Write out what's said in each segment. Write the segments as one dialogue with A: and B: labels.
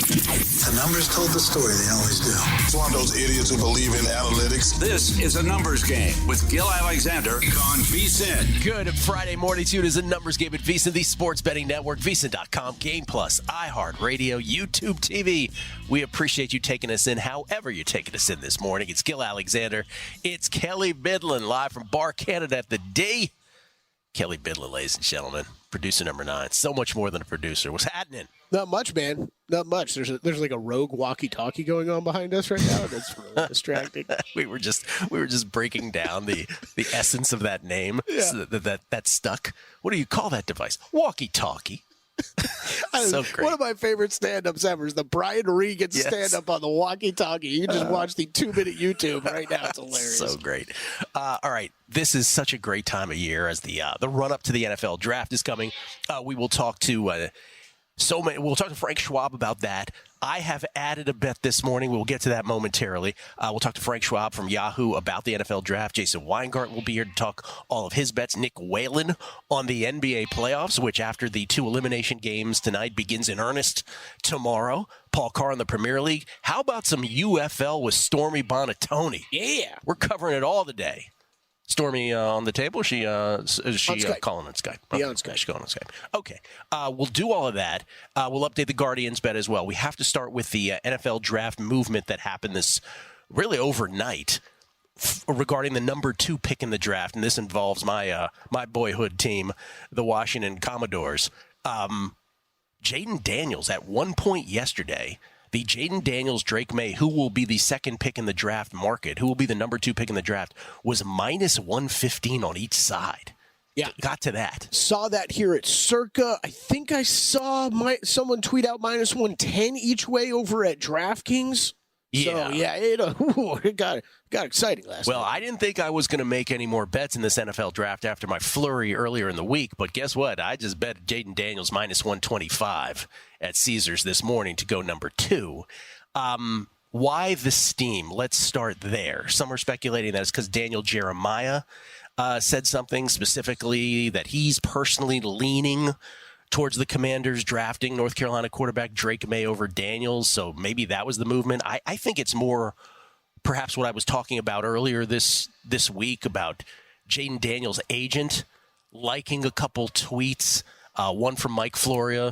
A: The numbers told the story. They always do.
B: It's one of those idiots who believe in analytics.
C: This is a numbers game with Gill Alexander on VSiN.
D: Good Friday morning to you. It is a numbers game at VSiN, the sports betting network, VSiN.com, Game Plus, iHeartRadio, YouTube TV. We appreciate you taking us in however you're taking us in this morning. It's Gill Alexander. It's Kelley Bydlon live from Bar Canada at the D. Kelley Bydlon, ladies and gentlemen, producer number 9. So much more than a producer. What's happening?
E: Not much, man. Not much. There's like a rogue walkie-talkie going on behind us right now. That's really distracting.
D: we were just breaking down the essence of that name.
E: Yeah.
D: So that stuck. What do you call that device? Walkie-talkie. So great.
E: One of my favorite stand-ups ever is the Brian Regan stand-up on the walkie-talkie. You can just watch the 2-minute YouTube right now. It's hilarious.
D: So great. All right. This is such a great time of year as the run-up to the NFL draft is coming. We will talk to we'll talk to Frank Schwab about that. I have added a bet this morning. We'll get to that momentarily. We'll talk to Frank Schwab from Yahoo about the NFL draft. Jason Weingart will be here to talk all of his bets. Nick Whalen on the NBA playoffs, which after the 2 elimination games tonight begins in earnest tomorrow. Paul Carr in the Premier League. How about some UFL with Stormy Buonantony?
E: Yeah.
D: We're covering it all today. Stormy on the table? Is she calling on Skype?
E: Yeah, on Skype.
D: She's calling on Skype. Okay. We'll do all of that. We'll update the Guardians bet as well. We have to start with the NFL draft movement that happened this really overnight regarding the number 2 pick in the draft, and this involves my boyhood team, the Washington Commodores. Jaden Daniels, at one point yesterday, the Jaden Daniels, Drake May, who will be the second pick in the draft market, who will be the number 2 pick in the draft, was minus 115 on each side.
E: Yeah.
D: Got to that.
E: Saw that here at Circa. I think I saw someone tweet out minus 110 each way over at DraftKings.
D: Yeah.
E: So, yeah, it got exciting last night.
D: Well, I didn't think I was going to make any more bets in this NFL draft after my flurry earlier in the week, but guess what? I just bet Jaden Daniels minus 125 at Caesars this morning to go number 2. Why the steam? Let's start there. Some are speculating that it's because Daniel Jeremiah said something specifically that he's personally leaning towards the Commanders drafting North Carolina quarterback Drake May over Daniels, so maybe that was the movement. I think it's more perhaps what I was talking about earlier this week about Jaden Daniels' agent liking a couple tweets, one from Mike Florio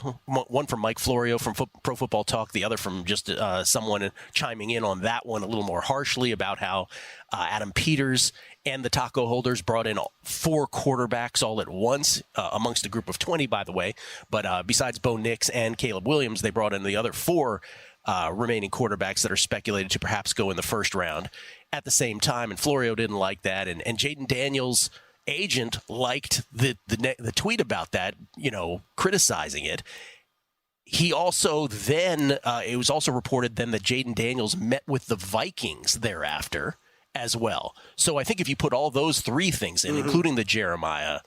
D: from Pro Football Talk, the other from just someone chiming in on that one a little more harshly about how Adam Peters and the taco holders brought in 4 quarterbacks all at once, amongst a group of 20, by the way. But besides Bo Nix and Caleb Williams, they brought in the other 4 remaining quarterbacks that are speculated to perhaps go in the first round at the same time. And Florio didn't like that. And Jaden Daniels' agent liked the tweet about that, criticizing it. He also then, it was also reported then that Jaden Daniels met with the Vikings thereafter as well. So I think if you put all those 3 things in, including the Jeremiah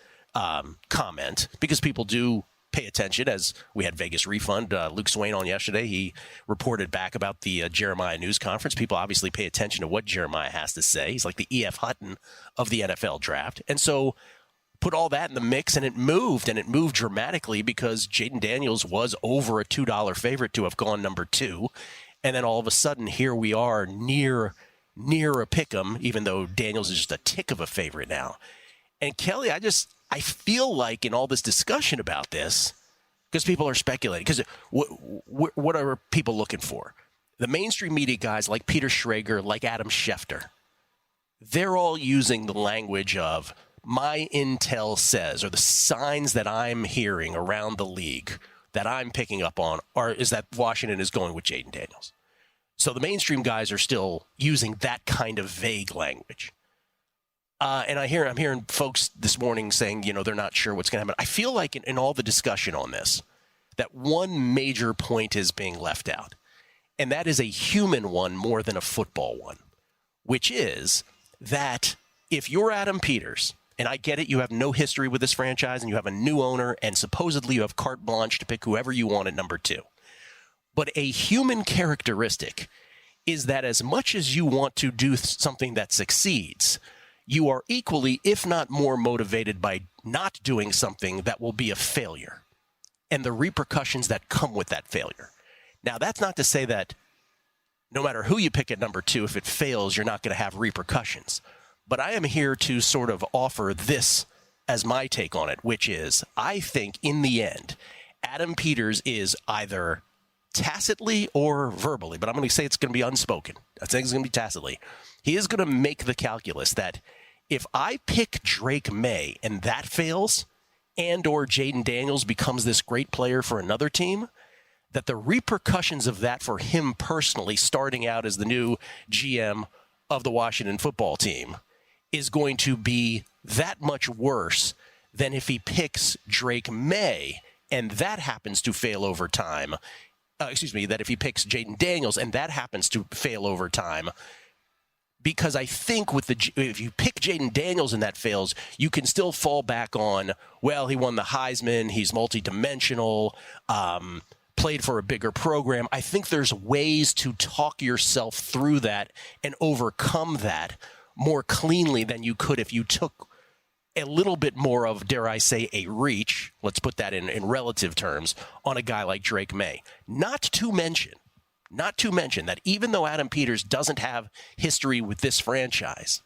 D: comment, because people do pay attention, as we had Vegas Refund, Luke Swain on yesterday, he reported back about the Jeremiah news conference. People obviously pay attention to what Jeremiah has to say. He's like the E.F. Hutton of the NFL draft. And so put all that in the mix, and it moved dramatically because Jaden Daniels was over a $2 favorite to have gone number 2. And then all of a sudden, here we are near a pick'em, even though Daniels is just a tick of a favorite now. And Kelley, I feel like in all this discussion about this, because people are speculating, because what are people looking for? The mainstream media guys like Peter Schrager, like Adam Schefter, they're all using the language of my intel says, or the signs that I'm hearing around the league that I'm picking up on is that Washington is going with Jaden Daniels. So the mainstream guys are still using that kind of vague language. And I'm hearing folks this morning saying, they're not sure what's going to happen. I feel like in all the discussion on this, that one major point is being left out. And that is a human one more than a football one, which is that if you're Adam Peters, and I get it, you have no history with this franchise and you have a new owner and supposedly you have carte blanche to pick whoever you want at number 2. But a human characteristic is that as much as you want to do something that succeeds, you are equally, if not more, motivated by not doing something that will be a failure and the repercussions that come with that failure. Now, that's not to say that no matter who you pick at number 2, if it fails, you're not going to have repercussions. But I am here to sort of offer this as my take on it, which is I think in the end, Adam Peters is either tacitly or verbally, but I'm going to say it's going to be unspoken. I think it's going to be tacitly. He is going to make the calculus that if I pick Drake May and that fails, and or Jaden Daniels becomes this great player for another team, that the repercussions of that for him personally, starting out as the new GM of the Washington football team, is going to be that much worse than if he picks Drake May and that happens to fail over time. That if he picks Jaden Daniels and that happens to fail over time. Because I think if you pick Jaden Daniels and that fails, you can still fall back on, well, he won the Heisman, he's multidimensional, played for a bigger program. I think there's ways to talk yourself through that and overcome that more cleanly than you could if you took a little bit more of, dare I say, a reach, let's put that in relative terms, on a guy like Drake May. Not to mention that even though Adam Peters doesn't have history with this franchise,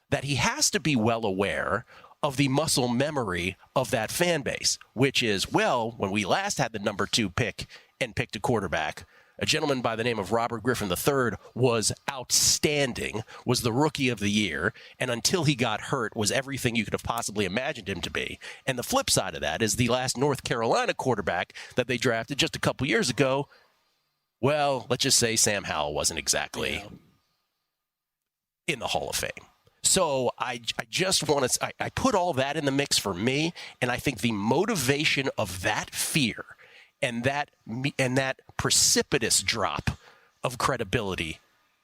D: that he has to be well aware of the muscle memory of that fan base, which is, well, when we last had the number 2 pick and picked a quarterback, a gentleman by the name of Robert Griffin III was outstanding, was the rookie of the year, and until he got hurt was everything you could have possibly imagined him to be. And the flip side of that is the last North Carolina quarterback that they drafted just a couple years ago, well, let's just say Sam Howell wasn't exactly in the Hall of Fame. So I just want to – I put all that in the mix for me, and I think the motivation of that fear and that precipitous drop of credibility,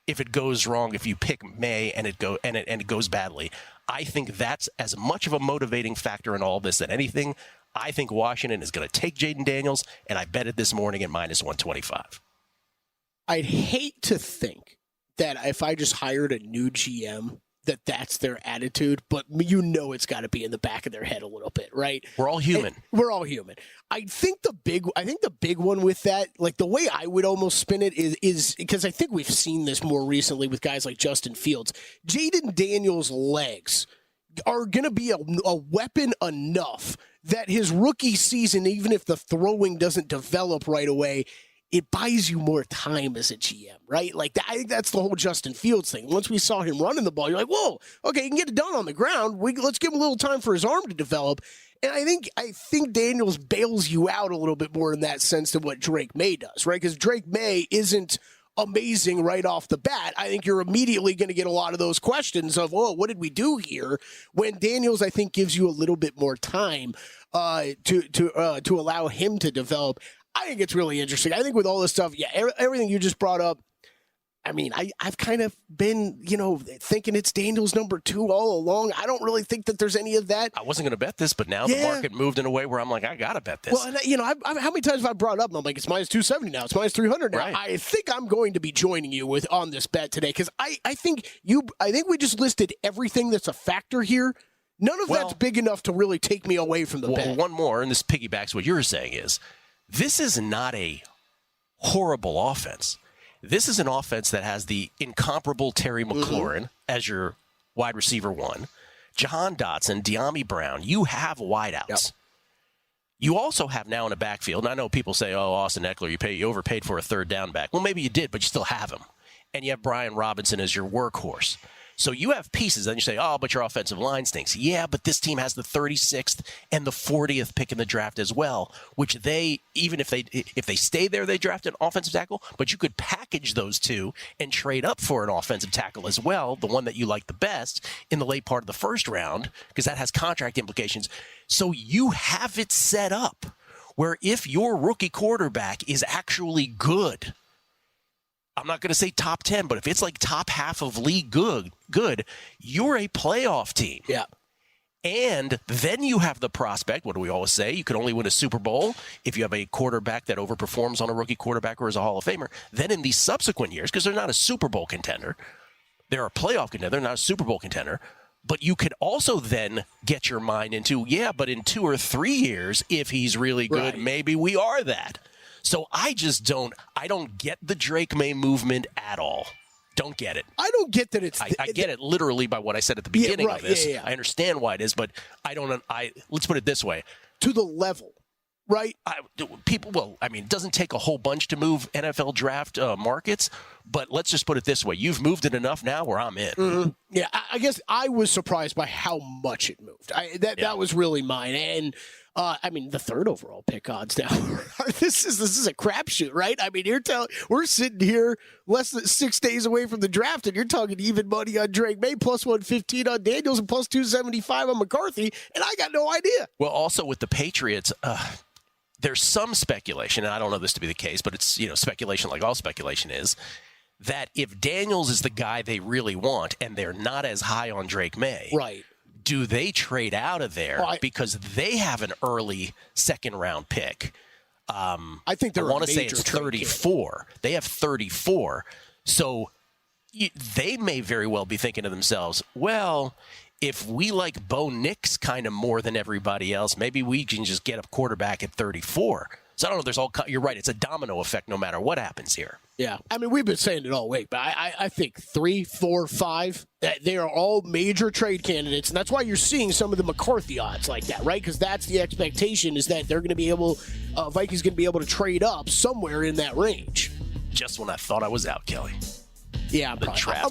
D: if it goes wrong, if you pick May and it goes badly, I think that's as much of a motivating factor in all this than anything. I think Washington is going to take Jaden Daniels, and I bet it this morning at -125.
E: I'd hate to think that if I just hired a new GM, that's their attitude, but it's got to be in the back of their head a little bit, right?
D: We're all human.
E: We're all human. I think the big one with that, like the way I would almost spin it is because I think we've seen this more recently with guys like Justin Fields. Jaden Daniels' legs are going to be a weapon enough that his rookie season, even if the throwing doesn't develop right away, it buys you more time as a GM, right? Like, I think that's the whole Justin Fields thing. Once we saw him running the ball, you're like, whoa, okay, he can get it done on the ground. Let's give him a little time for his arm to develop. And I think Daniels bails you out a little bit more in that sense than what Drake May does, right? Because Drake May isn't amazing right off the bat. I think you're immediately going to get a lot of those questions of, oh, what did we do here? When Daniels, I think, gives you a little bit more time to allow him to develop. I think it's really interesting. I think with all this stuff, everything you just brought up, I mean, I've kind of been, thinking it's Daniels number 2 all along. I don't really think that there's any of that.
D: I wasn't going to bet this, but now the market moved in a way where I'm like, I got to bet this.
E: Well, and, how many times have I brought it up? And I'm like, it's -270 now. It's -300 now.
D: Right.
E: I think I'm going to be joining you on this bet today because I think we just listed everything that's a factor here. None of that's big enough to really take me away from the bet.
D: One more, and this piggybacks what you're saying is, this is not a horrible offense. This is an offense that has the incomparable Terry McLaurin as your wide receiver 1, Jahan Dotson, De'Ami Brown. You have wideouts. Yep. You also have now in a backfield, and I know people say, oh, Austin Eckler, you overpaid for a third down back. Well, maybe you did, but you still have him. And you have Brian Robinson as your workhorse. So you have pieces, then you say, oh, but your offensive line stinks. Yeah, but this team has the 36th and the 40th pick in the draft as well, which they, even if they stay there, they draft an offensive tackle, but you could package those two and trade up for an offensive tackle as well, the one that you like the best in the late part of the first round, because that has contract implications. So you have it set up where if your rookie quarterback is actually good, I'm not going to say top 10, but if it's like top half of league good, you're a playoff team.
E: Yeah.
D: And then you have the prospect, what do we always say? You can only win a Super Bowl if you have a quarterback that overperforms on a rookie quarterback or is a Hall of Famer. Then in these subsequent years, because they're not a Super Bowl contender, they're a playoff contender, they're not a Super Bowl contender, but you could also then get your mind into, but in 2 or 3 years, if he's really good, maybe we are that. So I don't get the Drake May movement at all. Don't get it.
E: I don't get that it's...
D: I get it literally by what I said at the beginning of this.
E: Yeah.
D: I understand why it is, but let's put it this way.
E: To the level, right?
D: It doesn't take a whole bunch to move NFL draft markets, but let's just put it this way. You've moved it enough now where I'm in.
E: Mm-hmm. Yeah, I guess I was surprised by how much it moved. That was really mine. And the third overall pick odds now. This is a crapshoot, right? I mean, we're sitting here less than 6 days away from the draft, and you're talking even money on Drake May, plus 115 on Daniels, and plus 275 on McCarthy, and I got no idea.
D: Well, also with the Patriots, there's some speculation, and I don't know this to be the case, but it's speculation like all speculation is, that if Daniels is the guy they really want, and they're not as high on Drake May,
E: right?
D: Do they trade out of there because they have an early second-round pick?
E: I think they're
D: I want to say it's 34. They have 34. So they may very well be thinking to themselves, well, if we like Bo Nix kind of more than everybody else, maybe we can just get a quarterback at 34. So I don't know. You're right. It's a domino effect no matter what happens here.
E: Yeah. I mean, we've been saying it all week, but I think 3, 4, 5, they are all major trade candidates. And that's why you're seeing some of the McCarthy odds like that, right? Because that's the expectation is that they're going to be able, Vikings going to be able to trade up somewhere in that range.
D: Just when I thought I was out, Kelley.
E: Yeah, I'm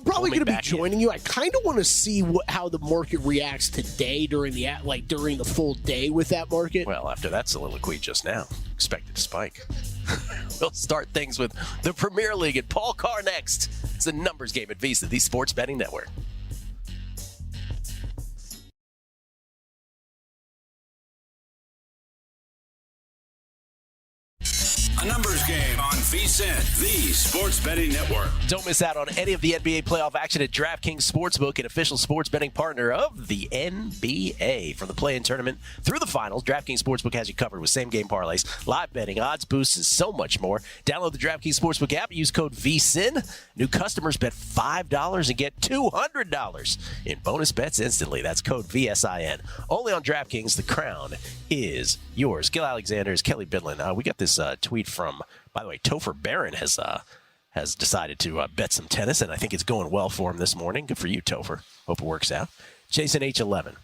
E: probably going to be joining you. I kind of want to see how the market reacts today during the full day with that market.
D: Well, after that soliloquy just now, expected to spike. We'll start things with the Premier League and Paul Carr next. It's a numbers game at VSiN, the Sports Betting Network.
C: A numbers game on VSiN, the Sports Betting Network.
D: Don't miss out on any of the NBA playoff action at DraftKings Sportsbook, an official sports betting partner of the NBA. From the play-in tournament through the finals, DraftKings Sportsbook has you covered with same-game parlays, live betting, odds boosts, and so much more. Download the DraftKings Sportsbook app. Use code VSiN. New customers bet $5 and get $200 in bonus bets instantly. That's code VSIN. Only on DraftKings. The crown is yours. Gill Alexander's Kelley Bydlon. We got this tweet from, by the way, Topher Barron has decided to bet some tennis, and I think it's going well for him this morning. Good for you, Topher. Hope it works out. Jason H11.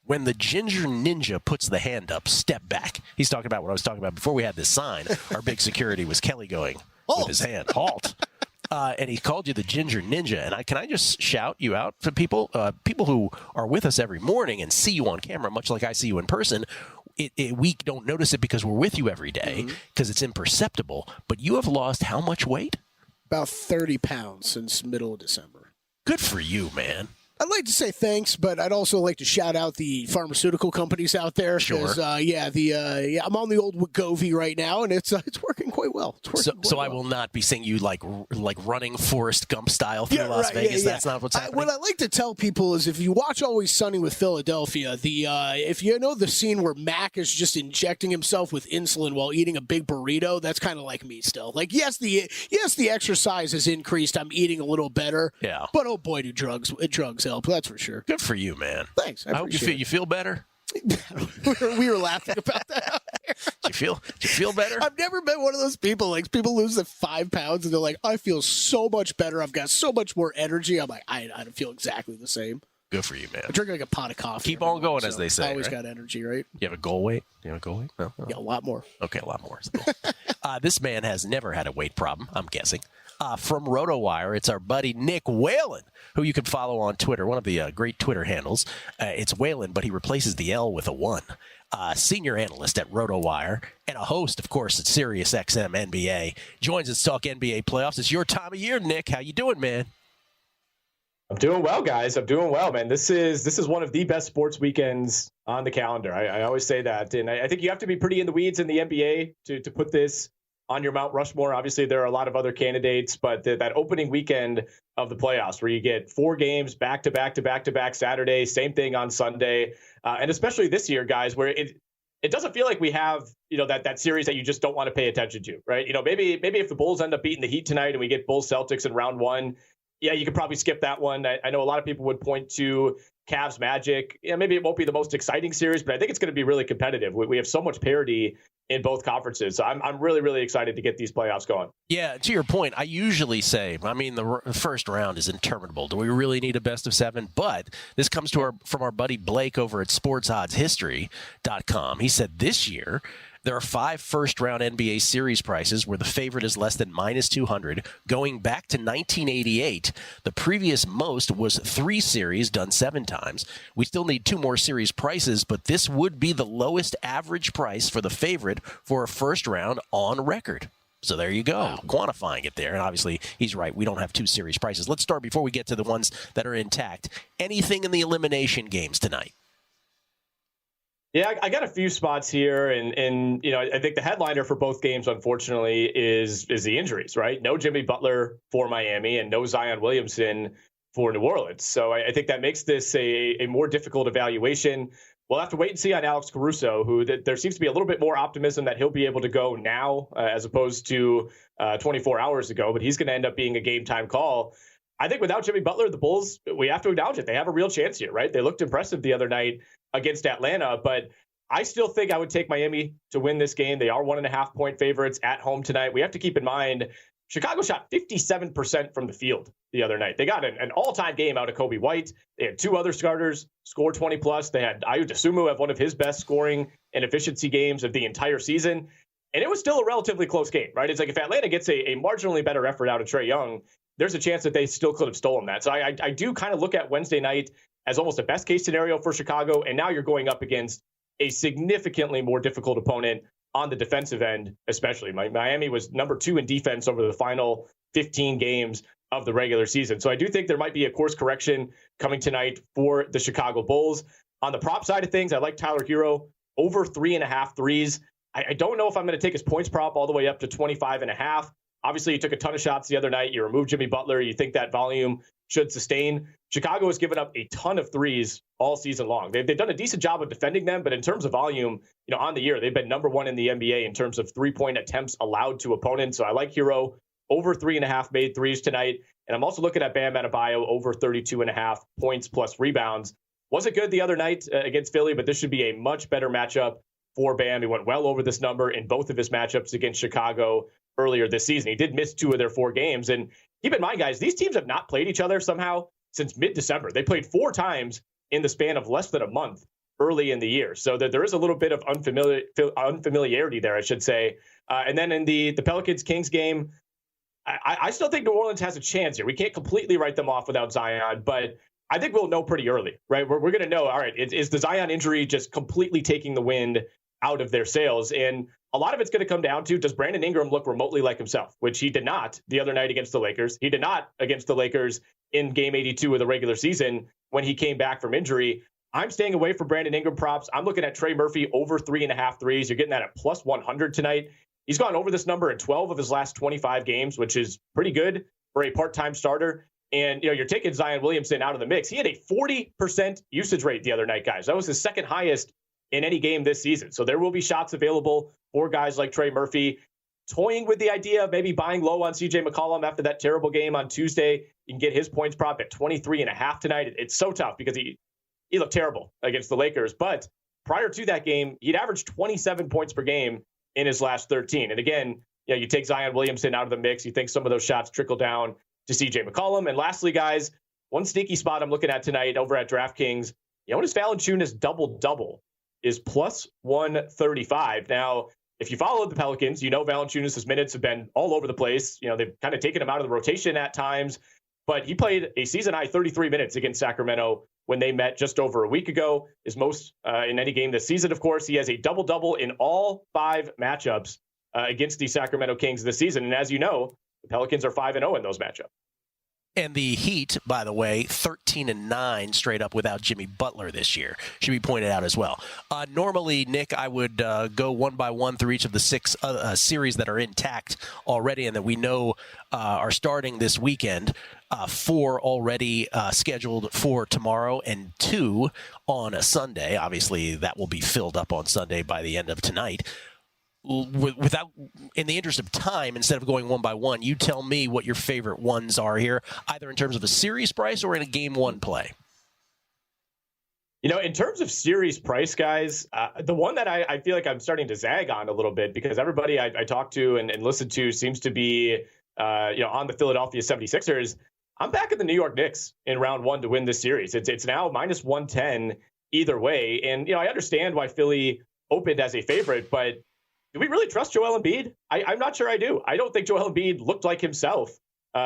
D: When the Ginger Ninja puts the hand up, step back. He's talking about what I was talking about before we had this sign. Our big security was Kelley going with his hand. Halt. And he called you the Ginger Ninja. And can I just shout you out to people who are with us every morning and see you on camera, much like I see you in person. We don't notice it because we're with you every day because it's imperceptible. But you have lost how much weight?
E: About 30 pounds since middle of December.
D: Good for you, man.
E: I'd like to say thanks, but I'd also like to shout out the pharmaceutical companies out there.
D: Sure.
E: I'm on the old Wegovy right now, and it's working quite well.
D: So I will not be seeing you like running Forrest Gump style through Las Vegas. That's not what's happening.
E: What I like to tell people is if you watch Always Sunny with Philadelphia, if you know the scene where Mac is just injecting himself with insulin while eating a big burrito, that's kind of like me still. Like yes, the exercise has increased. I'm eating a little better.
D: Yeah.
E: But oh boy, do drugs help. That's for sure.
D: Good for you, man.
E: Thanks.
D: I hope you feel better.
E: We were laughing about that.
D: Do you feel better?
E: I've never been one of those people. Like people lose the 5 pounds and they're like, I feel so much better. I've got so much more energy. I'm like, I don't feel exactly the same.
D: Good for you, man.
E: I drink like a pot of coffee.
D: Keep on going, as they say.
E: I always
D: right?
E: got energy, right?
D: You have a goal weight? No.
E: Yeah, a lot more.
D: Okay, a lot more. This man has never had a weight problem, I'm guessing. From RotoWire, it's our buddy Nick Whalen, who you can follow on Twitter, one of the great Twitter handles. It's Whalen, but he replaces the L with a 1. Senior analyst at RotoWire and a host, of course, at SiriusXM NBA. Joins us to talk NBA playoffs. It's your time of year, Nick. How you doing, man?
F: I'm doing well, guys. I'm doing well, man. This is one of the best sports weekends on the calendar. I always say that. And I think you have to be pretty in the weeds in the NBA to put this on your Mount Rushmore. Obviously, there are a lot of other candidates, but that opening weekend of the playoffs where you get 4 games back-to-back Saturday, same thing on Sunday. And especially this year, guys, where it doesn't feel like we have, that series that you just don't want to pay attention to, right? Maybe if the Bulls end up beating the Heat tonight and we get Bulls Celtics in round 1, yeah, you could probably skip that one. I know a lot of people would point to Cavs Magic. Yeah, maybe it won't be the most exciting series, but I think it's going to be really competitive. We have so much parity in both conferences. So I'm really, really excited to get these playoffs going.
D: Yeah, to your point, I usually say, the first round is interminable. Do we really need a best of 7? But this comes from our buddy Blake over at SportsOddsHistory.com. He said this year there are 5 first-round NBA series prices where the favorite is less than -200. Going back to 1988, the previous most was 3 series done 7 times. We still need 2 more series prices, but this would be the lowest average price for the favorite for a first round on record. So there you go, quantifying it there. And obviously, he's right. We don't have 2 series prices. Let's start before we get to the ones that are intact. Anything in the elimination games tonight?
F: Yeah, I got a few spots here, and I think the headliner for both games, unfortunately, is the injuries, right? No Jimmy Butler for Miami and no Zion Williamson for New Orleans. So I think that makes this a more difficult evaluation. We'll have to wait and see on Alex Caruso, who there seems to be a little bit more optimism that he'll be able to go now as opposed to 24 hours ago, but he's going to end up being a game-time call. I think without Jimmy Butler, the Bulls, we have to acknowledge it. They have a real chance here, right? They looked impressive the other night against Atlanta, but I still think I would take Miami to win this game. They are 1.5-point favorites at home tonight. We have to keep in mind, Chicago shot 57% from the field the other night. They got an all-time game out of Kobe White. They had 2 other starters score 20+. They had Ayu Dosunmu have one of his best scoring and efficiency games of the entire season. And it was still a relatively close game, right? It's like if Atlanta gets a marginally better effort out of Trae Young, there's a chance that they still could have stolen that. So I do kind of look at Wednesday night as almost a best-case scenario for Chicago, and now you're going up against a significantly more difficult opponent on the defensive end, especially. Miami was number 2 in defense over the final 15 games of the regular season. So I do think there might be a course correction coming tonight for the Chicago Bulls. On the prop side of things, I like Tyler Hero over 3.5 threes. I don't know if I'm going to take his points prop all the way up to 25.5. Obviously, he took a ton of shots the other night. You removed Jimmy Butler. You think that volume should sustain. Chicago has given up a ton of threes all season long. They've done a decent job of defending them, but in terms of volume, on the year, they've been number 1 in the NBA in terms of 3-point attempts allowed to opponents. So I like Hero over 3.5 made threes tonight. And I'm also looking at Bam Adebayo over 32.5 points plus rebounds. Wasn't good the other night against Philly, but this should be a much better matchup for Bam. He went well over this number in both of his matchups against Chicago earlier this season. He did miss 2 of their 4 games. And keep in mind, guys, these teams have not played each other somehow since mid-December. They played 4 times in the span of less than a month early in the year. So that there is a little bit of unfamiliarity there, I should say. And then in the Pelicans-Kings game, I still think New Orleans has a chance here. We can't completely write them off without Zion, but I think we'll know pretty early, right? We're going to know, all right, is the Zion injury just completely taking the wind out of their sails? And a lot of it's going to come down to, does Brandon Ingram look remotely like himself, which he did not the other night against the Lakers. He did not against the Lakers in game 82 of the regular season when he came back from injury. I'm staying away from Brandon Ingram props. I'm looking at Trey Murphy over 3.5 threes. You're getting that at plus 100 tonight. He's gone over this number in 12 of his last 25 games, which is pretty good for a part-time starter. And, you're taking Zion Williamson out of the mix. He had a 40% usage rate the other night, guys. That was his second highest in any game this season. So there will be shots available for guys like Trey Murphy. Toying with the idea of maybe buying low on CJ McCollum after that terrible game on Tuesday. You can get his points prop at 23.5 tonight. It's so tough because he looked terrible against the Lakers. But prior to that game, he'd averaged 27 points per game in his last 13. And again, you take Zion Williamson out of the mix. You think some of those shots trickle down to CJ McCollum. And lastly, guys, one sneaky spot I'm looking at tonight over at DraftKings, Jonas Valanciunas double-double is plus 135. Now, if you follow the Pelicans, Valanciunas' minutes have been all over the place. They've kind of taken him out of the rotation at times, but he played a season-high 33 minutes against Sacramento when they met just over a week ago. His most in any game this season, of course. He has a double-double in all 5 matchups against the Sacramento Kings this season. And as you know, the Pelicans are 5-0 in those matchups.
D: And the Heat, by the way, 13-9 straight up without Jimmy Butler this year. Should be pointed out as well. Normally, Nick, I would go one by one through each of the 6 series that are intact already and that we know are starting this weekend. 4 already scheduled for tomorrow and 2 on a Sunday. Obviously, that will be filled up on Sunday by the end of tonight. Without, in the interest of time, instead of going one by one, you tell me what your favorite ones are here, either in terms of a series price or in a game 1 play.
F: In terms of series price, guys, the one that I feel like I'm starting to zag on a little bit because everybody I talk to and listen to seems to be, on the Philadelphia 76ers. I'm back at the New York Knicks in round one to win this series. It's now minus 110 either way. And, I understand why Philly opened as a favorite, but do we really trust Joel Embiid? I'm not sure I do. I don't think Joel Embiid looked like himself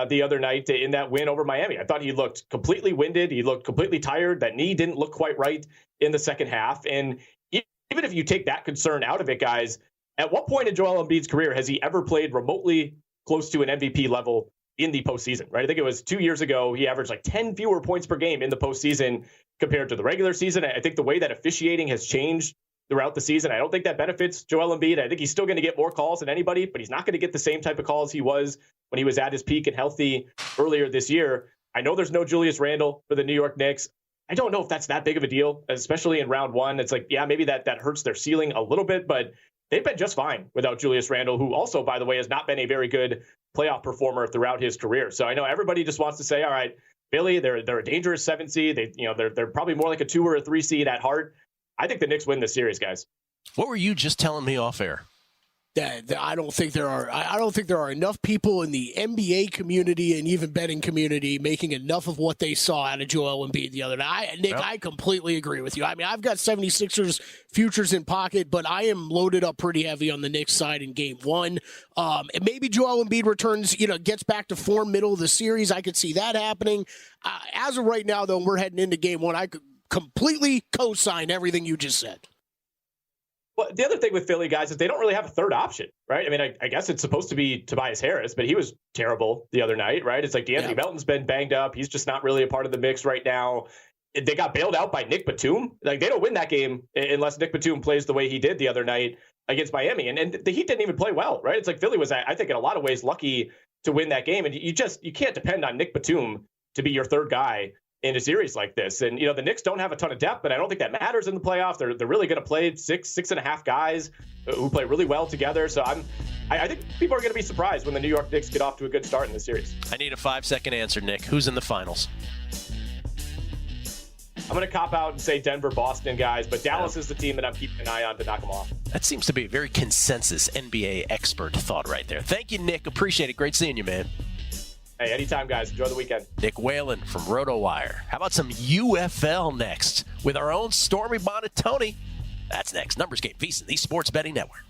F: the other night in that win over Miami. I thought he looked completely winded. He looked completely tired. That knee didn't look quite right in the second half. And even if you take that concern out of it, guys, at what point in Joel Embiid's career has he ever played remotely close to an MVP level in the postseason, right? I think it was 2 years ago. He averaged like 10 fewer points per game in the postseason compared to the regular season. I think the way that officiating has changed throughout the season, I don't think that benefits Joel Embiid. I think he's still going to get more calls than anybody, but he's not going to get the same type of calls he was when he was at his peak and healthy earlier this year. I know there's no Julius Randle for the New York Knicks. I don't know if that's that big of a deal, especially in round one. It's like, yeah, maybe that hurts their ceiling a little bit, but they've been just fine without Julius Randle, who also, by the way, has not been a very good playoff performer throughout his career. So I know everybody just wants to say, all right, Philly, they're a dangerous 7 seed. They're probably more like a 2 or a 3 seed at heart. I think the Knicks win this series, guys.
D: What were you just telling me off air?
E: I don't think there are enough people in the NBA community and even betting community making enough of what they saw out of Joel Embiid the other night. Nick, I completely agree with you. I mean, I've got 76ers futures in pocket, but I am loaded up pretty heavy on the Knicks side in game one. And maybe Joel Embiid returns, gets back to form middle of the series. I could see that happening. As of right now, though, we're heading into game one. I could completely co-sign everything you just said.
F: Well, the other thing with Philly, guys, is they don't really have a third option, right? I mean, I guess it's supposed to be Tobias Harris, but he was terrible the other night, right? It's like DeAnthony Melton's been banged up. He's just not really a part of the mix right now. They got bailed out by Nick Batum. Like, they don't win that game unless Nick Batum plays the way he did the other night against Miami. And the Heat didn't even play well, right? It's like Philly was, I think, in a lot of ways lucky to win that game. And you can't depend on Nick Batum to be your third guy in a series like this. And, the Knicks don't have a ton of depth, but I don't think that matters in the playoffs. They're really going to play six and a half guys who play really well together. So I think people are going to be surprised when the New York Knicks get off to a good start in the series.
D: I need a 5-second answer, Nick. Who's in the finals?
F: I'm going to cop out and say Denver, Boston, guys, but Dallas is the team that I'm keeping an eye on to knock them off.
D: That seems to be a very consensus NBA expert thought right there. Thank you, Nick. Appreciate it. Great seeing you, man.
F: Hey, anytime, guys. Enjoy the weekend.
D: Nick Whalen from RotoWire. How about some UFL next with our own Stormy Buonantony? That's next. Numbers Game, VSiN, the Sports Betting Network.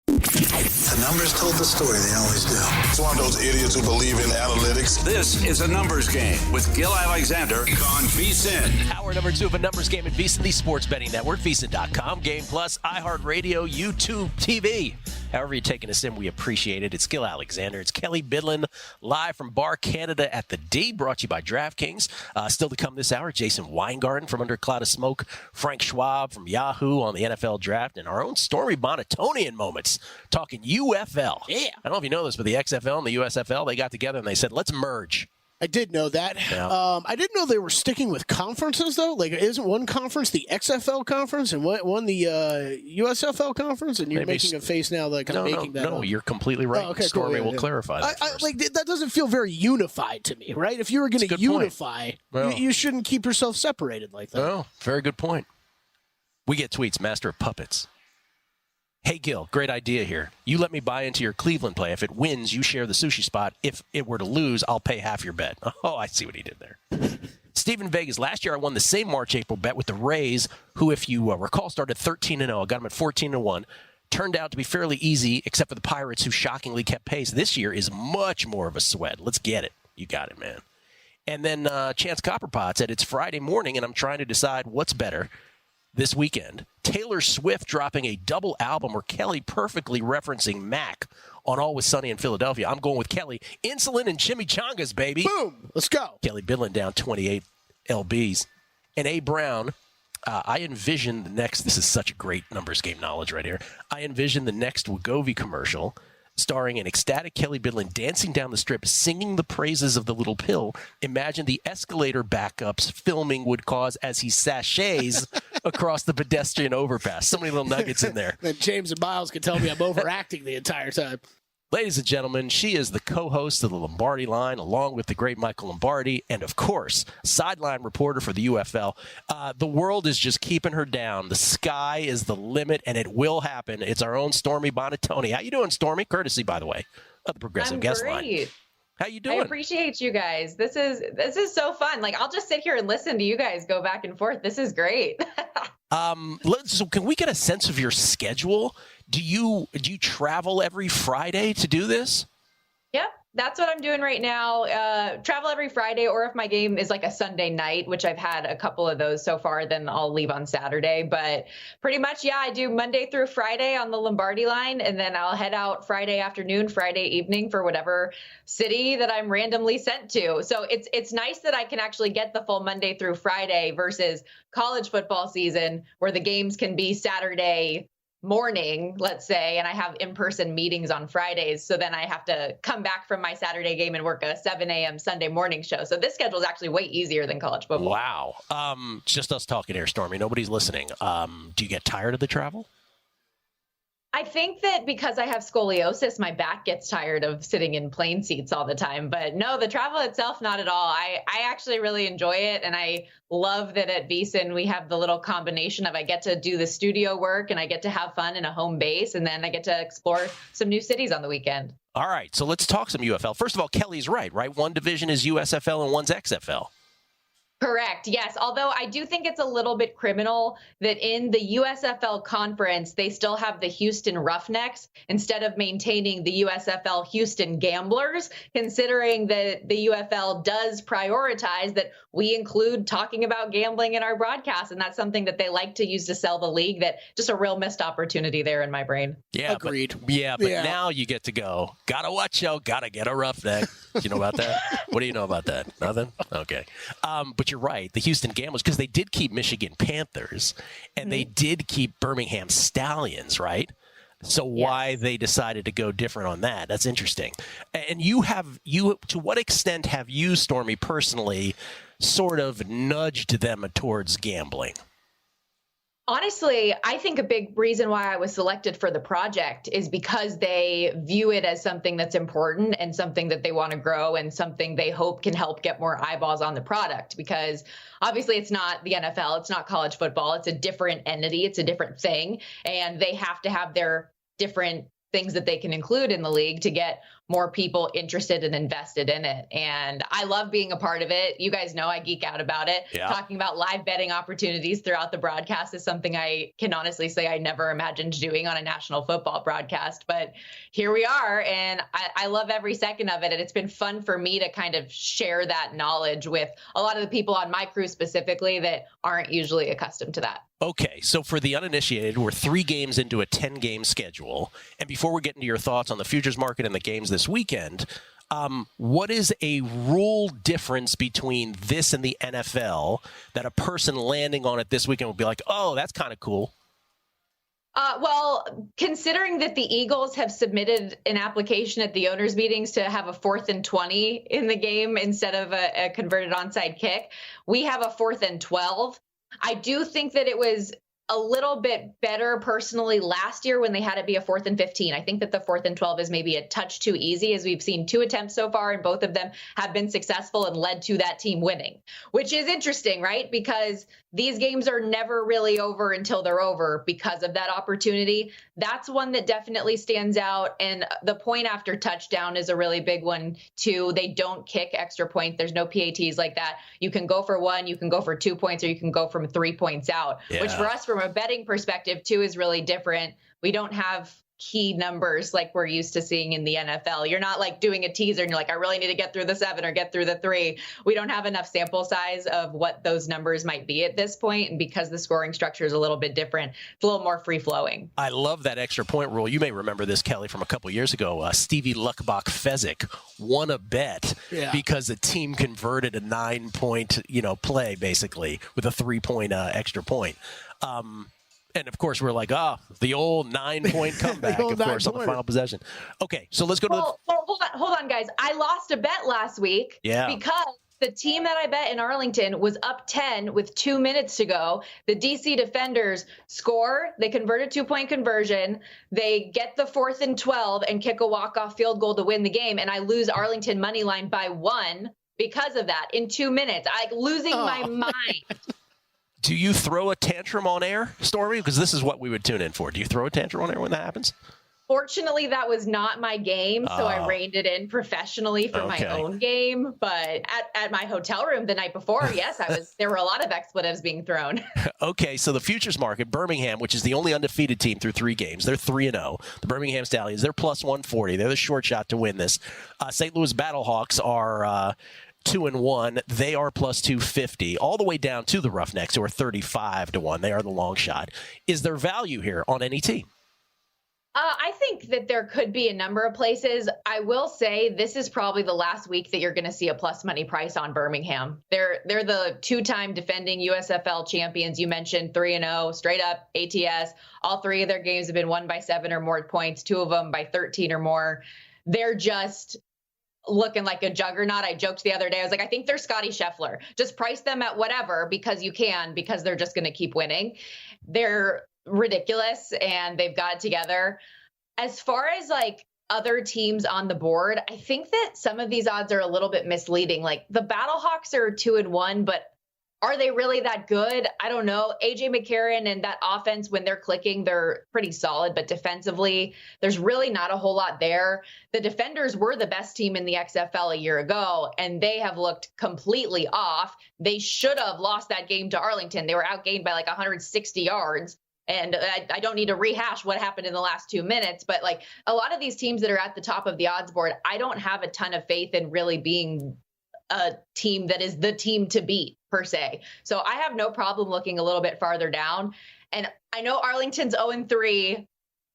A: The numbers told the story. They always do.
B: It's one of those idiots who believe in analytics.
C: This is a Numbers Game with Gill Alexander on VSiN.
D: Hour number 2 of a Numbers Game at VSiN, the Sports Betting Network, VSiN.com, Game Plus, iHeartRadio, YouTube, TV. However you're taking us in, we appreciate it. It's Gill Alexander. It's Kelley Bydlon live from Bar Canada at the D, brought to you by DraftKings. Still to come this hour, Jason Weingarten from Under a Cloud of Smoke, Frank Schwab from Yahoo on the NFL Draft, and our own Stormy Buonantony moments talking UFL.
E: Yeah.
D: I don't know if you know this, but the XFL and the USFL, they got together and they said, let's merge.
E: I did know that.
D: Yeah.
E: I didn't know they were sticking with conferences, though. Like, isn't one conference the XFL conference and one the USFL conference? And you're making a face now that kind of making that up.
D: No, you're completely right.
E: Oh, okay,
D: Stormy
E: cool.
D: will clarify that first.
E: Like, that doesn't feel very unified to me, right? If you were going to unify, you shouldn't keep yourself separated like that.
D: Oh, very good point. We get tweets, Master of Puppets. Hey, Gill, great idea here. You let me buy into your Cleveland play. If it wins, you share the sushi spot. If it were to lose, I'll pay half your bet. Oh, I see what he did there. Stephen Vegas, last year I won the same March-April bet with the Rays, who, if you recall, started 13-0. I got them at 14-1. Turned out to be fairly easy, except for the Pirates, who shockingly kept pace. This year is much more of a sweat. Let's get it. You got it, man. And then Chance Copperpot said, it's Friday morning, and I'm trying to decide what's better this weekend. Taylor Swift dropping a double album, or Kelley perfectly referencing Mac on Always Sunny in Philadelphia. I'm going with Kelley. Insulin and chimichangas, baby.
E: Boom. Let's go.
D: Kelley Bydlon down 28 LBs. And A. Brown, I envision the next, this is such a great numbers game knowledge right here. I envision the next Wegovy commercial starring an ecstatic Kelley Bydlon dancing down the strip, singing the praises of the little pill. Imagine the escalator backups filming would cause as he sachets across the pedestrian overpass. So many little nuggets in there.
E: Then James and Miles can tell me I'm overacting the entire time.
D: Ladies and gentlemen, she is the co-host of the Lombardi Line, along with the great Michael Lombardi, and, of course, sideline reporter for the UFL. The world is just keeping her down. The sky is the limit, and it will happen. It's our own Stormy Buonantony. How you doing, Stormy? Courtesy, by the way, of the Progressive Guest Line. How you doing?
G: I appreciate you guys. This is so fun. Like, I'll just sit here and listen to you guys go back and forth. This is great.
D: So can we get a sense of your schedule? Do you travel every Friday to do this?
G: Yep, that's what I'm doing right now. Travel every Friday, or if my game is like a Sunday night, which I've had a couple of those so far, then I'll leave on Saturday. But pretty much, yeah, I do Monday through Friday on the Lombardi Line, and then I'll head out Friday afternoon, Friday evening for whatever city that I'm randomly sent to. So it's nice that I can actually get the full Monday through Friday versus college football season, where the games can be Saturday morning, let's say, and I have in-person meetings on Fridays. So then I have to come back from my Saturday game and work a 7 a.m. Sunday morning show. So this schedule is actually way easier than college football.
D: Wow. It's just us talking here, Stormy. Nobody's listening. Do you get tired of the travel?
G: I think that because I have scoliosis, my back gets tired of sitting in plane seats all the time. But no, the travel itself, not at all. I actually really enjoy it. And I love that at VSiN we have the little combination of I get to do the studio work and I get to have fun in a home base. And then I get to explore some new cities on the weekend. All
D: right. So let's talk some UFL. First of all, Kelley's right? One division is USFL and one's XFL.
G: Correct. Yes. Although I do think it's a little bit criminal that in the USFL conference, they still have the Houston Roughnecks instead of maintaining the USFL Houston Gamblers, considering that the UFL does prioritize that we include talking about gambling in our broadcast. And that's something that they like to use to sell the league. That just a real missed opportunity there in my brain.
D: Yeah.
E: Agreed.
D: But now you get to go. Gotta watch out. Gotta get a roughneck. You know about that? What do you know about that? Nothing? Okay. But you're right. The Houston Gamblers, because they did keep Michigan Panthers and they did keep Birmingham Stallions, right? So why they decided to go different on that? That's interesting. And you to what extent have you, Stormy, personally sort of nudged them towards gambling?
G: Honestly, I think a big reason why I was selected for the project is because they view it as something that's important and something that they want to grow and something they hope can help get more eyeballs on the product. Because obviously it's not the NFL, it's not college football, it's a different entity, it's a different thing. And they have to have their different things that they can include in the league to get more people interested and invested in it. And I love being a part of it. You guys know I geek out about it. Yeah. Talking about live betting opportunities throughout the broadcast is something I can honestly say I never imagined doing on a national football broadcast. But here we are, and I love every second of it. And it's been fun for me to kind of share that knowledge with a lot of the people on my crew specifically that aren't usually accustomed to that.
D: Okay, so for the uninitiated, we're 3 games into a 10-game schedule. And before we get into your thoughts on the futures market and the games this weekend, what is a rule difference between this and the NFL that a person landing on it this weekend will be like, oh, that's kind of cool?
G: Well, considering that the Eagles have submitted an application at the owners' meetings to have a 4th and 20 in the game instead of a converted onside kick, we have a 4th and 12. I do think that it was a little bit better personally last year when they had it be a 4th and 15. I think that the 4th and 12 is maybe a touch too easy, as we've seen 2 attempts so far, and both of them have been successful and led to that team winning, which is interesting, right? Because these games are never really over until they're over because of that opportunity. That's one that definitely stands out. And the point after touchdown is a really big one too. They don't kick extra point. There's no PATs like that. You can go for 1, you can go for 2 points, or you can go from 3 points out, which for us from a betting perspective too is really different. We don't have key numbers like we're used to seeing in the NFL. You're not like doing a teaser and you're like, I really need to get through the 7 or get through the 3. We don't have enough sample size of what those numbers might be at this point. And because the scoring structure is a little bit different, it's a little more free flowing.
D: I love that extra point rule. You may remember this, Kelley, from a couple years ago. Stevie Luckbach-Fezzik won a bet because the team converted a 9-point, play basically with a 3-point extra point. And, of course, we're like, the old 9-point comeback, of course, on the final possession. Okay, so let's go to
G: Well, hold on, guys. I lost a bet last week because The team that I bet in Arlington was up 10 with 2 minutes to go. The DC Defenders score. They convert a 2-point conversion. They get the 4th and 12 and kick a walk-off field goal to win the game. And I lose Arlington money line by 1 because of that in 2 minutes. I'm losing my mind.
D: Do you throw a tantrum on air, Stormy? Because this is what we would tune in for. Do you throw a tantrum on air when that happens?
G: Fortunately, that was not my game, so I reined it in professionally for my own game. But at my hotel room the night before, yes, there were a lot of expletives being thrown.
D: Okay, so the futures market, Birmingham, which is the only undefeated team through 3 games, they're 3-0. The Birmingham Stallions, they're plus 140. They're the short shot to win this. St. Louis Battlehawks are 2-1. They are plus 250. All the way down to the Roughnecks, who are 35-1. They are the long shot. Is there value here on any team?
G: I think that there could be a number of places. I will say this is probably the last week that you're going to see a plus money price on Birmingham. They're the 2-time defending USFL champions. You mentioned 3-0, straight up ATS. All 3 of their games have been won by 7 or more points, 2 of them by 13 or more. They're just looking like a juggernaut. I joked the other day. I was like, I think they're Scotty Scheffler. Just price them at whatever because you can, because they're just going to keep winning. They're ridiculous and they've got it together. As far as like other teams on the board, I think that some of these odds are a little bit misleading. Like the Battlehawks are 2-1, but are they really that good? I don't know. AJ McCarron and that offense, when they're clicking, they're pretty solid, but defensively, there's really not a whole lot there. The Defenders were the best team in the XFL a year ago, and they have looked completely off. They should have lost that game to Arlington. They were outgained by like 160 yards. And I don't need to rehash what happened in the last 2 minutes, but like a lot of these teams that are at the top of the odds board, I don't have a ton of faith in really being a team that is the team to beat per se. So I have no problem looking a little bit farther down. And I know Arlington's 0-3,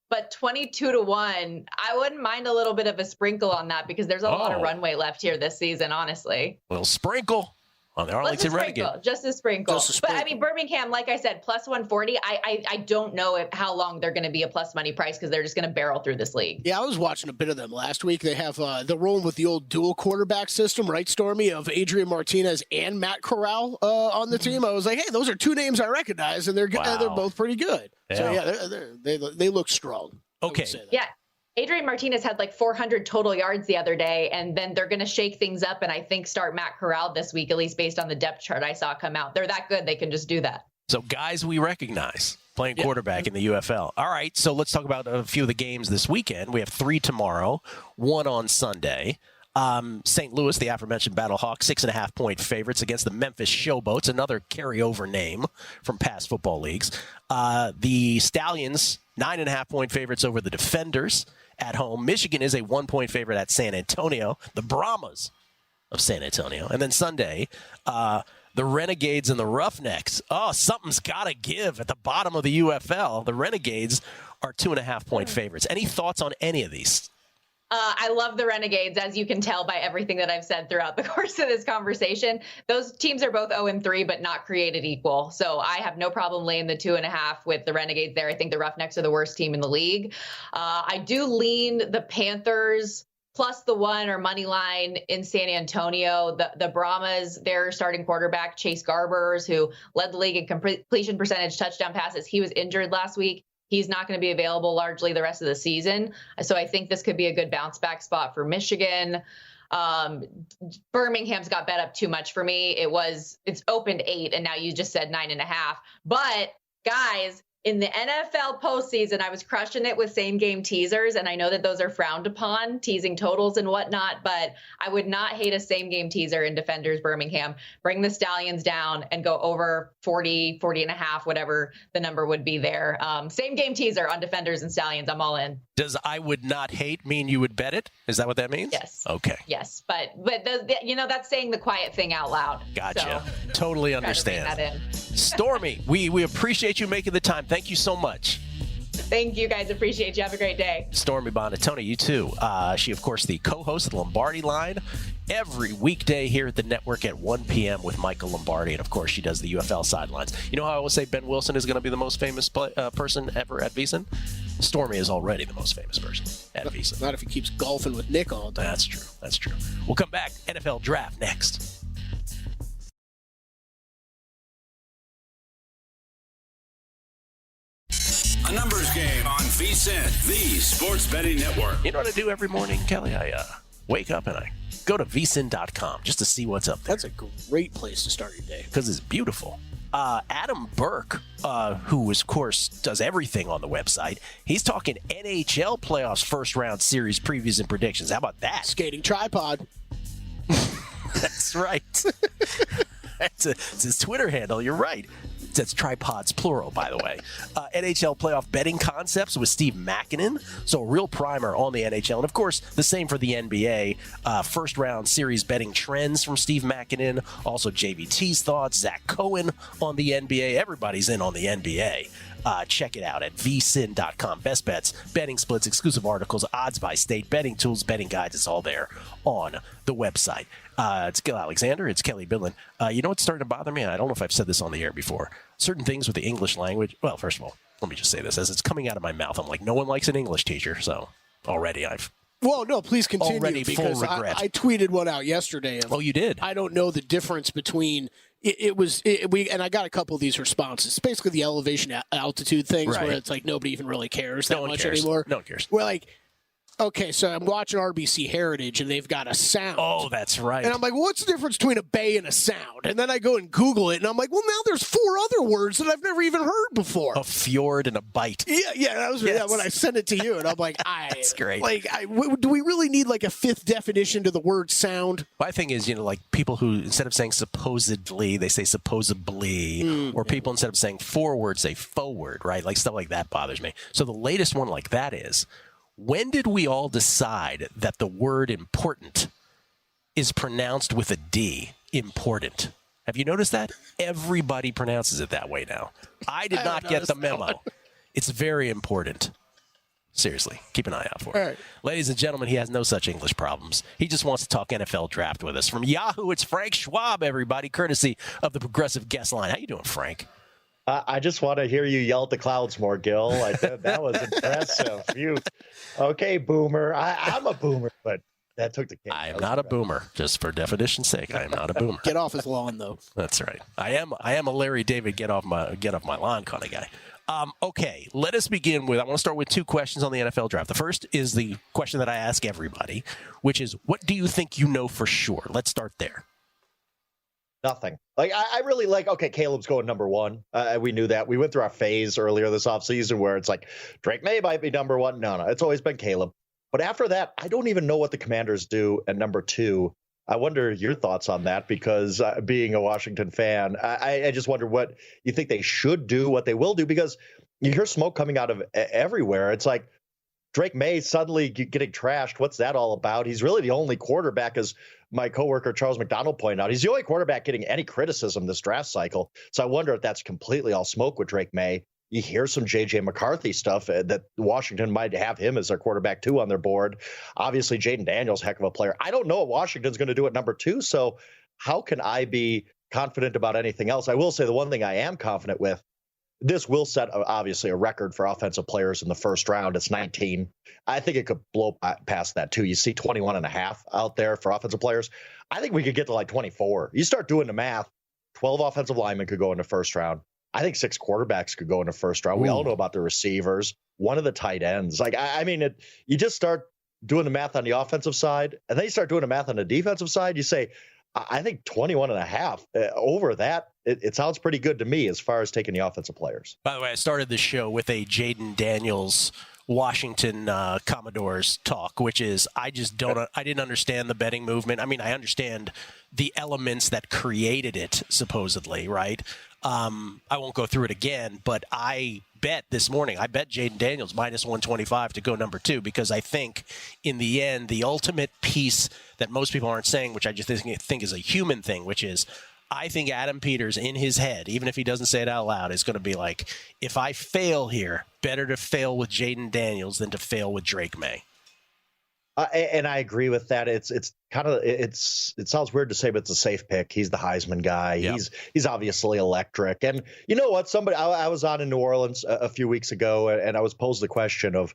G: but 22-1, I wouldn't mind a little bit of a sprinkle on that because there's a lot of runway left here this season, honestly.
D: A little sprinkle on the Arlington Renegade.
G: Just a sprinkle. But I mean, Birmingham, like I said, plus 140. I don't know how long they're going to be a plus money price because they're just going to barrel through this league.
E: Yeah, I was watching a bit of them last week. They have they're rolling with the old dual quarterback system, right, Stormy, of Adrian Martinez and Matt Corral on the team. I was like, hey, those are 2 names I recognize, and they're both pretty good. Yeah. So yeah, they look strong.
D: Okay.
G: Yeah. Adrian Martinez had like 400 total yards the other day, and then they're going to shake things up and I think start Matt Corral this week, at least based on the depth chart I saw come out. They're that good. They can just do that.
D: So guys we recognize playing quarterback in the UFL. All right, so let's talk about a few of the games this weekend. We have 3 tomorrow, 1 on Sunday. St. Louis, the aforementioned Battlehawks, 6.5-point favorites against the Memphis Showboats, another carryover name from past football leagues. The Stallions, 9.5-point favorites over the Defenders at home. Michigan is a 1-point favorite at San Antonio, the Brahmas of San Antonio. And then Sunday, the Renegades and the Roughnecks. Oh, something's got to give at the bottom of the UFL. The Renegades are 2.5-point favorites. Any thoughts on any of these?
G: I love the Renegades, as you can tell by everything that I've said throughout the course of this conversation. Those teams are both 0-3, but not created equal. So I have no problem laying the 2.5 with the Renegades there. I think the Roughnecks are the worst team in the league. I do lean the Panthers plus the 1 or money line in San Antonio. The Brahmas, their starting quarterback, Chase Garbers, who led the league in completion percentage, touchdown passes. He was injured last week. He's not going to be available largely the rest of the season. So I think this could be a good bounce back spot for Michigan. Birmingham's got bet up too much for me. It's opened 8 and now you just said 9.5. But guys, in the NFL postseason, I was crushing it with same game teasers. And I know that those are frowned upon, teasing totals and whatnot, but I would not hate a same game teaser in Defenders Birmingham. Bring the Stallions down and go over 40.5, whatever the number would be there. Same game teaser on Defenders and Stallions. I'm all in.
D: Does I would not hate mean you would bet it? Is that what that means?
G: Yes.
D: Okay.
G: Yes. But that's saying the quiet thing out loud.
D: Gotcha.
G: So,
D: totally understand.
G: That in.
D: Stormy, we appreciate you making the time. Thank you so much.
G: Thank you, guys. Appreciate you. Have a great day.
D: Stormy Buonantony, you too. She, of course, the co-host of the Lombardi Line every weekday here at the network at 1 p.m. with Michael Lombardi. And, of course, she does the UFL sidelines. You know how I always say Ben Wilson is going to be the most famous person ever at VSiN? Stormy is already the most famous person at VSiN.
E: Not if he keeps golfing with Nick all day.
D: That's true. We'll come back. NFL Draft next.
C: A numbers game on VSiN, the sports betting network.
D: You know what I do every morning, Kelly? I wake up and I go to vsin.com just to see what's up there.
E: That's a great place to start your day.
D: Because it's beautiful. Adam Burke, who, of course, does everything on the website, he's talking NHL playoffs first round series previews and predictions. How about that?
E: Skating tripod.
D: That's right. It's his Twitter handle. You're right. That's tripods, plural, by the way. NHL playoff betting concepts with Steve Makinen. So a real primer on the NHL. And, of course, the same for the NBA. First-round series betting trends from Steve Makinen. Also JVT's thoughts. Zach Cohen on the NBA. Everybody's in on the NBA. Check it out at vsin.com. Best bets, betting splits, exclusive articles, odds by state, betting tools, betting guides. It's all there on the website. It's Gill Alexander. It's Kelley Bydlon. You know what's starting to bother me? I don't know if I've said this on the air before. Certain things with the English language. Well, first of all, let me just say this. As it's coming out of my mouth, I'm like, no one likes an English teacher. So already I've...
E: Well, no, please continue.
D: Already
E: because
D: full regret.
E: I tweeted one out yesterday.
D: Oh, you did?
E: I don't know the difference between... And I got a couple of these responses. It's basically the elevation altitude things where it's like nobody even really cares that much anymore.
D: No one cares.
E: We're like, okay, so I'm watching RBC Heritage and they've got a sound.
D: Oh, that's right.
E: And I'm like, well, what's the difference between a bay and a sound? And then I go and Google it and I'm like, well, now there's 4 other words that I've never even heard before.
D: A fjord and a bite.
E: Yeah, that was when I sent it to you. And I'm like,
D: that's great.
E: Like, do we really need like a 5th definition to the word sound?
D: My thing is, like people who, instead of saying supposedly, they say supposedly, or people instead of saying forward, say forward, right? Like stuff like that bothers me. So the latest one like that is, when did we all decide that the word important is pronounced with a D? Important. Have you noticed that? Everybody pronounces it that way now. I did not get the memo. It's very important. Seriously, keep an eye out for it.
E: Right.
D: Ladies and gentlemen, he has no such English problems. He just wants to talk NFL draft with us. From Yahoo, it's Frank Schwab, everybody, courtesy of the Progressive Guest Line. How you doing, Frank?
H: I just want to hear you yell at the clouds more, Gill. That was impressive. Okay, boomer. I'm a boomer, but that took the cake.
D: I am not a boomer, just for definition's sake. I am not a boomer.
E: Get off his lawn, though.
D: That's right. I am a Larry David get off my lawn kind of guy. Okay, let us begin with, I want to start with 2 questions on the NFL draft. The first is the question that I ask everybody, which is, what do you think you know for sure? Let's start there.
H: Nothing. Like, I really okay, Caleb's going number 1. We knew that. We went through our phase earlier this offseason where it's like, Drake May might be number 1. No, it's always been Caleb. But after that, I don't even know what the Commanders do at number 2. I wonder your thoughts on that because being a Washington fan, I just wonder what you think they should do, what they will do, because you hear smoke coming out of everywhere. It's like Drake May suddenly getting trashed. What's that all about? He's really the only quarterback, as my coworker Charles McDonald pointed out. He's the only quarterback getting any criticism this draft cycle. So I wonder if that's completely all smoke with Drake May. You hear some J.J. McCarthy stuff that Washington might have him as their quarterback 2 on their board. Obviously, Jaden Daniels, heck of a player. I don't know what Washington's going to do at number 2, so how can I be confident about anything else? I will say the one thing I am confident with, this will set, obviously, a record for offensive players in the first round. It's 19. I think it could blow past that, too. You see 21.5 out there for offensive players. I think we could get to like 24. You start doing the math, 12 offensive linemen could go in the first round. I think 6 quarterbacks could go in the first round. We all know about the receivers, one of the tight ends. Like, I mean, you just start doing the math on the offensive side, and then you start doing the math on the defensive side. You say, I think 21.5 over that. It sounds pretty good to me as far as taking the offensive players.
D: By the way, I started the show with a Jaden Daniels Washington Commodores talk, which is I didn't understand the betting movement. I mean, I understand the elements that created it, supposedly, right? I won't go through it again, but I bet this morning, I bet Jaden Daniels minus 125 to go number 2, because I think in the end, the ultimate piece that most people aren't saying, which I just think is a human thing, which is I think Adam Peters in his head, even if he doesn't say it out loud, is going to be like, if I fail here, better to fail with Jaden Daniels than to fail with Drake May.
H: And I agree with that. It sounds weird to say, but it's a safe pick. He's the Heisman guy. Yep. He's obviously electric. And you know what? I was on in New Orleans a few weeks ago, and I was posed the question of,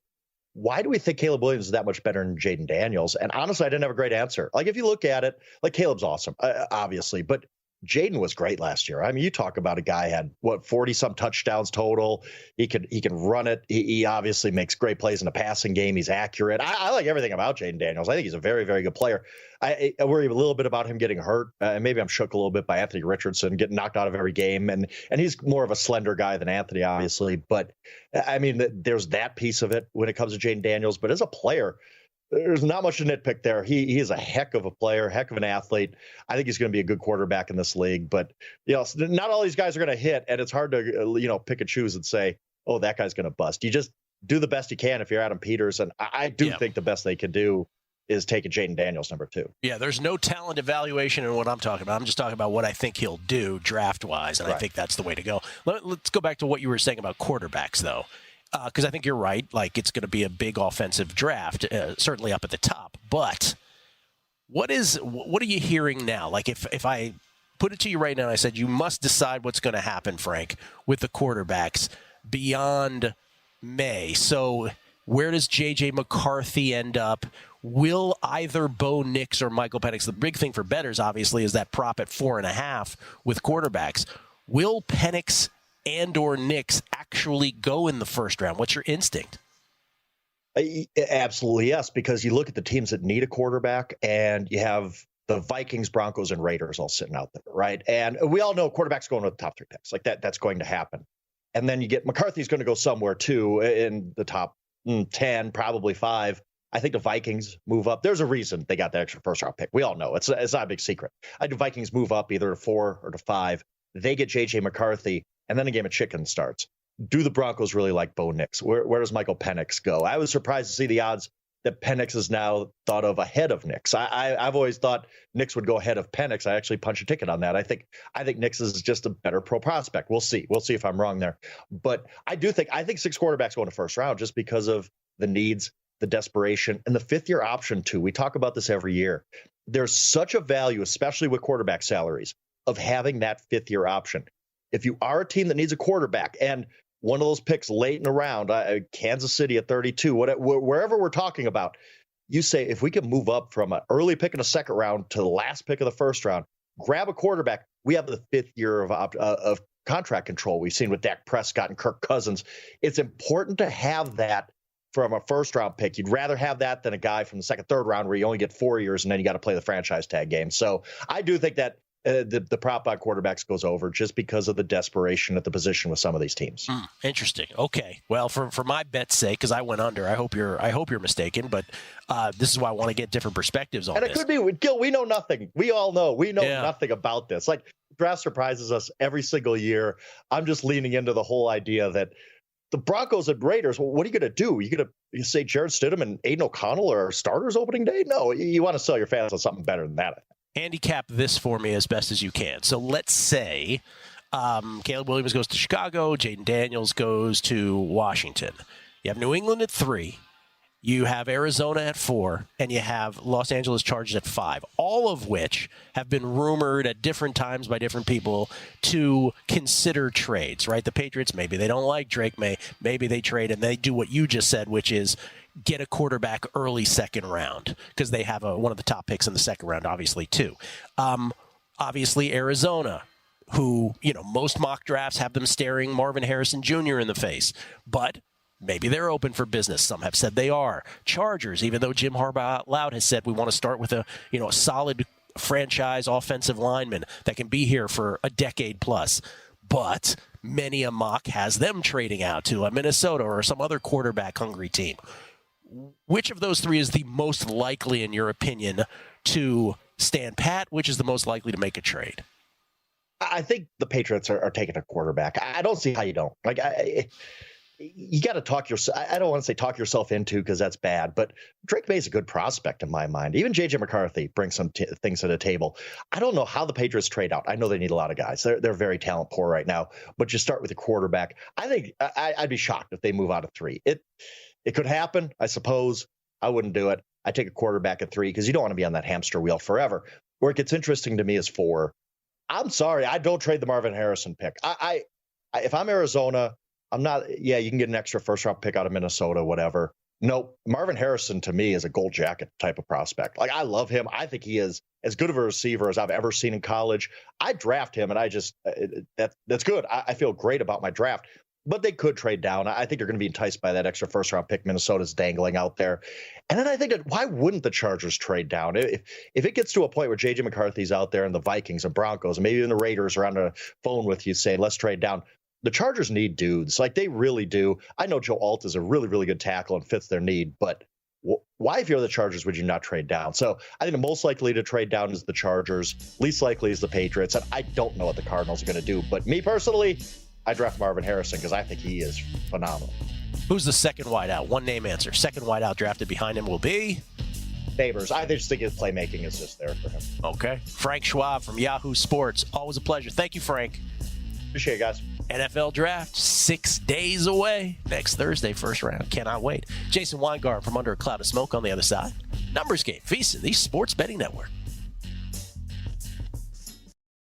H: why do we think Caleb Williams is that much better than Jaden Daniels? And honestly, I didn't have a great answer. Like, if you look at it, like, Caleb's awesome, obviously, but Jaden was great last year. I mean, you talk about a guy had 40-some touchdowns total. He can run it. He obviously makes great plays in the passing game. He's accurate. I like everything about Jaden Daniels. I think he's a very, very good player. I worry a little bit about him getting hurt. Maybe I'm shook a little bit by Anthony Richardson getting knocked out of every game. And he's more of a slender guy than Anthony, obviously. But I mean, there's that piece of it when it comes to Jaden Daniels. But as a player, there's not much to nitpick there. He is a heck of a player, heck of an athlete. I think he's going to be a good quarterback in this league. But, not all these guys are going to hit, and it's hard to, pick and choose and say, oh, that guy's going to bust. You just do the best you can if you're Adam Peters. And I do think the best they can do is take a Jaden Daniels number 2.
D: Yeah, there's no talent evaluation in what I'm talking about. I'm just talking about what I think he'll do draft-wise, and I think that's the way to go. Let's go back to what you were saying about quarterbacks, though. Because I think you're right. Like, it's going to be a big offensive draft, certainly up at the top. But what are you hearing now? Like, if I put it to you right now, I said you must decide what's going to happen, Frank, with the quarterbacks beyond May. So where does J.J. McCarthy end up? Will either Bo Nix or Michael Penix? The big thing for bettors, obviously, is that prop at 4.5 with quarterbacks. Will Penix and or Nix actually go in the first round? What's your instinct?
H: Absolutely, yes, because you look at the teams that need a quarterback, and you have the Vikings, Broncos, and Raiders all sitting out there, right? And we all know quarterbacks going with the top 3 picks. Like that's going to happen. And then you get McCarthy's going to go somewhere, too, in the top 10, probably 5. I think the Vikings move up. There's a reason they got that extra first-round pick. We all know. It's not a big secret. I do Vikings move up either to 4 or to 5. They get J.J. McCarthy, and then a game of chicken starts. Do the Broncos really like Bo Nix? Where does Michael Penix go? I was surprised to see the odds that Penix is now thought of ahead of Nix. I've always thought Nix would go ahead of Penix. I actually punched a ticket on that. I think Nix is just a better pro prospect. We'll see. We'll see if I'm wrong there. But I think 6 quarterbacks go in the first round just because of the needs, the desperation, and the 5th-year option too. We talk about this every year. There's such a value, especially with quarterback salaries, of having that 5th-year option. If you are a team that needs a quarterback and one of those picks late in the round, Kansas City at 32, wherever we're talking about, you say, if we can move up from an early pick in the second round to the last pick of the first round, grab a quarterback. We have the 5th year of contract control we've seen with Dak Prescott and Kirk Cousins. It's important to have that from a first-round pick. You'd rather have that than a guy from the second, third round where you only get 4 years and then you got to play the franchise tag game. So I do think that the prop on quarterbacks goes over just because of the desperation at the position with some of these teams.
D: Interesting. Okay. Well, for my bet's sake, because I went under, I hope you're mistaken, but this is why I want to get different perspectives on this.
H: And it could be, Gill, we know nothing. We all know. We know nothing about this. Like, draft surprises us every single year. I'm just leaning into the whole idea that the Broncos and Raiders, well, what are you going to do? You say Jared Stidham and Aiden O'Connell are starters opening day? No, you want to sell your fans on something better than that.
D: Handicap this for me as best as you can. So let's say Caleb Williams goes to Chicago, Jaden Daniels goes to Washington. You have New England at 3, you have Arizona at 4, and you have Los Angeles Chargers at 5, all of which have been rumored at different times by different people to consider trades, right? The Patriots, maybe they don't like Drake, maybe they trade, and they do what you just said, which is get a quarterback early second round because they have one of the top picks in the second round, obviously, too. Obviously, Arizona, who, most mock drafts have them staring Marvin Harrison Jr. in the face, but maybe they're open for business. Some have said they are. Chargers, even though Jim Harbaugh out loud has said we want to start with a solid franchise offensive lineman that can be here for a decade plus. But many a mock has them trading out to a Minnesota or some other quarterback-hungry team. Which of those 3 is the most likely, in your opinion, to stand pat? Which is the most likely to make a trade?
H: I think the Patriots are taking a quarterback. I don't see how you don't. You got to talk yourself. I don't want to say talk yourself into because that's bad, but Drake May's a good prospect in my mind. Even J.J. McCarthy brings some things to the table. I don't know how the Patriots trade out. I know they need a lot of guys. They're very talent poor right now, but you start with a quarterback. I think I'd be shocked if they move out of 3. It could happen, I suppose. I wouldn't do it. I take a quarterback at 3 because you don't want to be on that hamster wheel forever. Where it gets interesting to me is 4. I'm sorry, I don't trade the Marvin Harrison pick. If I'm Arizona, I'm not. Yeah, you can get an extra first round pick out of Minnesota, whatever. Nope. Marvin Harrison, to me, is a gold jacket type of prospect. Like, I love him. I think he is as good of a receiver as I've ever seen in college. I draft him, and I just that's good. I feel great about my draft. But they could trade down. I think they're going to be enticed by that extra first-round pick Minnesota's dangling out there. And then I think that why wouldn't the Chargers trade down? If it gets to a point where J.J. McCarthy's out there and the Vikings and Broncos and maybe even the Raiders are on the phone with you saying, let's trade down, the Chargers need dudes. Like, they really do. I know Joe Alt is a really, really good tackle and fits their need, but why, if you're the Chargers, would you not trade down? So I think the most likely to trade down is the Chargers. Least likely is the Patriots. And I don't know what the Cardinals are going to do. But me personally, I draft Marvin Harrison because I think he is phenomenal.
D: Who's the second wideout? One name answer. Second wideout drafted behind him will be?
H: Neighbors. I just think his playmaking is just there for him.
D: Okay. Frank Schwab from Yahoo Sports. Always a pleasure. Thank you, Frank.
H: Appreciate it, guys.
D: NFL Draft 6 days away. Next Thursday, first round. Cannot wait. Jason Weingart from Under a Cloud of Smoke on the other side. Numbers Game. VSiN, the Sports Betting Network.